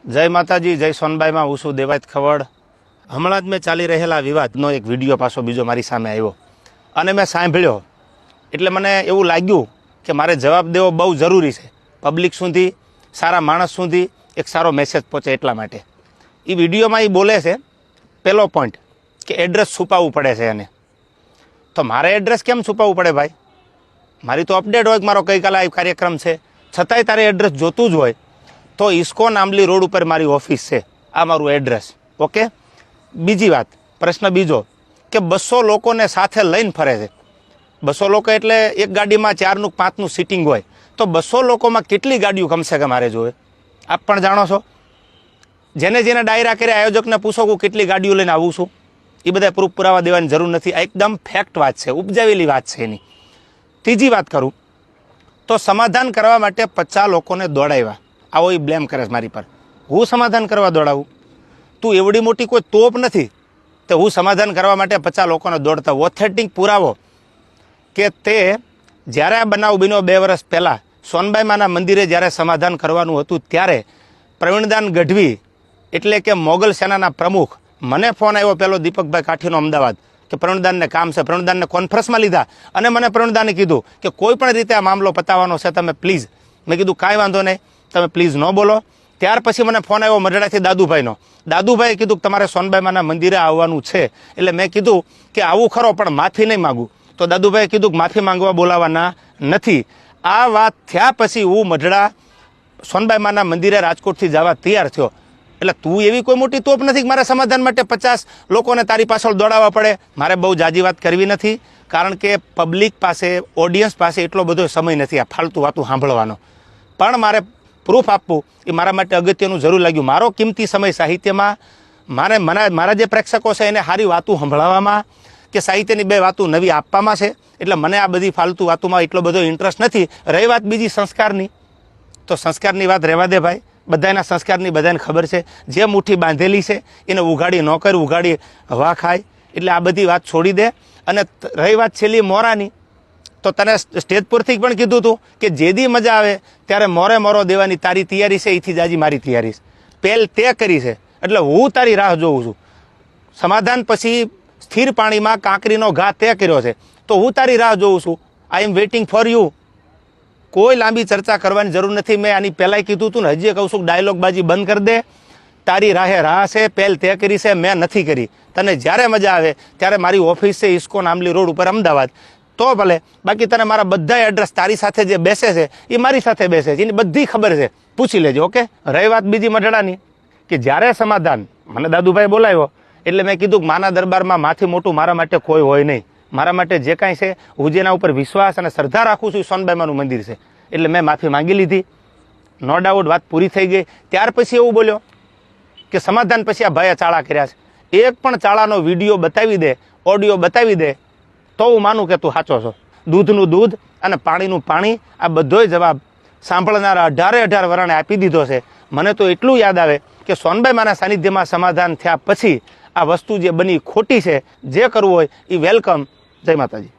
જય માતાજી, જય સોનબાઈમાં હું છું દેવાયત ખવડ। હમણાં જ મેં ચાલી રહેલા વિવાદનો એક વિડીયો પાછો બીજો મારી સામે આવ્યો અને મેં સાંભળ્યો એટલે મને એવું લાગ્યું કે મારે જવાબ દેવો બહુ જરૂરી છે। પબ્લિક સુધી, સારા માણસ સુધી એક સારો મેસેજ પહોંચે એટલા માટે। એ વિડીયોમાં એ બોલે છે પહેલો પોઈન્ટ કે એડ્રેસ છુપાવવું પડે છે એને। તો મારે એડ્રેસ કેમ છુપાવવું પડે ભાઈ? મારી તો અપડેટ હોય કે મારો ગઈકાલે આ કાર્યક્રમ છે, છતાંય તારે એડ્રેસ જોતું જ હોય તો ઇસ્કોન આંબલી રોડ ઉપર મારી ઓફિસ છે, આ મારું એડ્રેસ। ઓકે, બીજી વાત, પ્રશ્ન બીજો કે 200 લોકોને સાથે લઈને ફરે છે। 200 લોકો એટલે એક ગાડીમાં 4નું 5નું સીટિંગ હોય તો 200 લોકોમાં કેટલી ગાડીઓ કમસે કમ મારે જોવે? આપ પણ જાણો છો। જેને જેને ડાયરા કર્યા આયોજકને પૂછો કે કેટલી ગાડીઓ લઈને આવું છું, એ બધા પ્રૂફ પુરાવા દેવાની જરૂર નથી। આ એકદમ ફેક્ટ વાત છે, ઉપજાવેલી વાત છે એની। ત્રીજી વાત કરું તો સમાધાન કરવા માટે 50 લોકોને દોડાવ્યા, આવો એ બ્લેમ કરે છે મારી પર। હું સમાધાન કરવા દોડાવું? તું એવડી મોટી કોઈ તોપ નથી તો હું સમાધાન કરવા માટે 50 લોકોને દોડતા? ઓથેન્ટિક પુરાવો કે તે જ્યારે આ બનાવ બન્યો 2 વર્ષ પહેલાં સોનબાઈ માના મંદિરે જ્યારે સમાધાન કરવાનું હતું ત્યારે પ્રવીણદાન ગઢવી એટલે કે મોગલ સેનાના પ્રમુખ, મને ફોન આવ્યો પેલો દીપકભાઈ કાઠીનો અમદાવાદ કે પ્રવીણદાનને કામ છે। પ્રવીણદાનને કોન્ફરન્સમાં લીધા અને મને પ્રવીણદાને કીધું કે કોઈ પણ રીતે આ મામલો પતાવવાનો છે, તમે પ્લીઝ। મેં કીધું કાંઈ વાંધો નહીં, તમે પ્લીઝ ન બોલો। ત્યાર પછી મને ફોન આવ્યો મરડાથી દાદુભાઈનો। દાદુભાઈએ કીધું કે તમારે સોનબાઈ માના મંદિરે આવવાનું છે। એટલે મેં કીધું કે આવું ખરો પણ માફી નહીં માગું। તો દાદુભાઈએ કીધું કે માફી માંગવા બોલાવાના નથી। આ વાત થયા પછી હું મઢડા સોનબાઈ માના મંદિરે રાજકોટથી જવા તૈયાર થયો। એટલે તું એવી કોઈ મોટી તોપ નથી કે મારા સમાધાન માટે 50 લોકોને તારી પાછળ દોડાવવા પડે। મારે બહુ જાજી વાત કરવી નથી, કારણ કે પબ્લિક પાસે, ઓડિયન્સ પાસે એટલો બધો સમય નથી આ ફાલતુ વાતું સાંભળવાનો। પણ મારે પ્રૂફ આપવું એ મારા માટે અગત્યનું જરૂર લાગ્યું। મારો કિંમતી સમય સાહિત્યમાં મારા જે પ્રેક્ષકો છે એને સારી વાતું સંભળાવવામાં કે સાહિત્યની 2 વાતું નવી આપવામાં છે। એટલે મને આ બધી ફાલતુ વાતોમાં એટલો બધો ઇન્ટરેસ્ટ નથી। રહી વાત બીજી સંસ્કારની, તો સંસ્કારની વાત રહેવા દે ભાઈ। બધાના સંસ્કારની બધાને ખબર છે, જે મુઠ્ઠી બાંધેલી છે એને ઉઘાડી ન કર, ઉઘાડી હવા ખાય। એટલે આ બધી વાત છોડી દે। અને રહી વાત છેલ્લી મોરાની, તો તને સ્ટેજ પરથી પણ કીધું હતું કે જેદી મજા આવે ત્યારે મોરે મોરો દેવાની તારી તૈયારી છે, એથી જાજી મારી તૈયારી છે। પહેલ તે કરી છે એટલે હું તારી રાહ જોઉં છું। સમાધાન પછી સ્થિર પાણીમાં કાંકરીનો ઘા તે કર્યો છે તો હું તારી રાહ જોઉં છું। આઈ એમ વેઇટિંગ ફોર યુ। કોઈ લાંબી ચર્ચા કરવાની જરૂર નથી। મેં આની પહેલાંય કીધું હતું ને, હજી કહું છું, ડાયલોગબાજી બંધ કરી દે। તારી રાહે રાહ છે, પહેલ તે કરી છે, મેં નથી કરી। તને જ્યારે મજા આવે ત્યારે મારી ઓફિસ છે ઇસ્કોન આંબલી રોડ ઉપર અમદાવાદ, તો ભલે। બાકી તને મારા બધા એડ્રેસ તારી સાથે જે બેસે છે એ મારી સાથે બેસે છે, એની બધી ખબર છે, પૂછી લેજો। ઓકે, રહી વાત બીજી મઢડાની કે જ્યારે સમાધાન મને દાદુભાઈ બોલાવ્યો એટલે મેં કીધું કે માના દરબારમાં માથી મોટું મારા માટે કોઈ હોય નહીં। મારા માટે જે કાંઈ છે, હું જેના ઉપર વિશ્વાસ અને શ્રદ્ધા રાખું છું એ સોનબાઈમાનું મંદિર છે। એટલે મેં માફી માંગી લીધી, નો ડાઉટ, વાત પૂરી થઈ ગઈ। ત્યાર પછી એવું બોલ્યો કે સમાધાન પછી આ ભાઈએ ચાળા કર્યા છે। એક પણ ચાળાનો વિડીયો બતાવી દે, ઓડિયો બતાવી દે તો હું માનું કે તું સાચો છો। દૂધનું દૂધ અને પાણીનું પાણી, આ બધોય જવાબ સાંભળનારા 18 વરણે આપી દીધો છે। મને તો એટલું યાદ આવે કે સોનબાઈ માના સાનિધ્યમાં સમાધાન થયા પછી આ વસ્તુ જે બની ખોટી છે, જે કરવું હોય એ વેલકમ। જય માતાજી।